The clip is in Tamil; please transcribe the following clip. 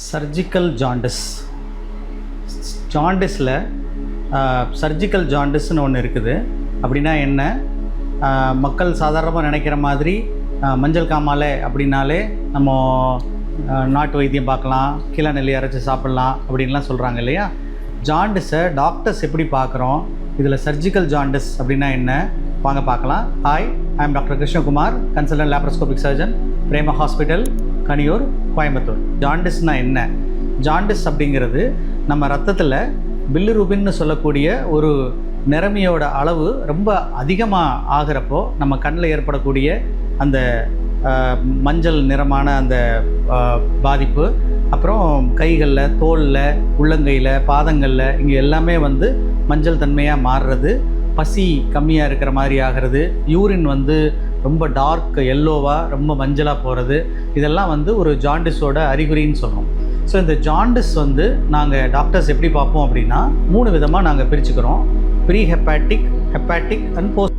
Surgical jaundice. ஜாண்டிஸில் சர்ஜிக்கல் ஜாண்டிஸ்னு ஒன்று இருக்குது. அப்படின்னா என்ன? மக்கள் சாதாரணமாக நினைக்கிற மாதிரி மஞ்சள் காமாலை அப்படின்னாலே நம்ம நாட்டு வைத்தியம் பார்க்கலாம், கீழே நெல்லி அரைச்சி சாப்பிட்லாம் அப்படின்லாம் சொல்கிறாங்க இல்லையா? ஜாண்டிஸை டாக்டர்ஸ் எப்படி பார்க்குறோம், இதில் சர்ஜிக்கல் ஜாண்டிஸ் அப்படின்னா என்ன வாங்க பார்க்கலாம். Hi, I am doctor Krishnakumar, consultant laparoscopic surgeon, Prema hospital, Kaniyur, Coimbatore. ஜாண்டிஸ்னால் என்ன? ஜாண்டிஸ் அப்படிங்கிறது நம்ம ரத்தத்தில் பில்லிரூபின்னு சொல்லக்கூடிய ஒரு நிறமியோட அளவு ரொம்ப அதிகமாக ஆகிறப்போ நம்ம கண்ணில் ஏற்படக்கூடிய அந்த மஞ்சள் நிறமான அந்த பாதிப்பு, அப்புறம் கைகளில், தோலில், உள்ளங்கையில், பாதங்களில் இங்கே எல்லாமே வந்து மஞ்சள் தன்மையாக மாறுறது, பசி கம்மியாக இருக்கிற மாதிரி ஆகிறது, யூரின் வந்து ரொம்ப டார்க் எல்லோவாக ரொம்ப மஞ்சளாக போகிறது, இதெல்லாம் வந்து ஒரு ஜாண்டிஸோட அறிகுறின்னு சொல்கிறோம். ஸோ இந்த ஜாண்டிஸ் வந்து நாங்கள் டாக்டர்ஸ் எப்படி பார்ப்போம் அப்படின்னா 3 விதமாக நாங்கள் பிரிச்சுக்கிறோம். Pre hepatic, hepatic and post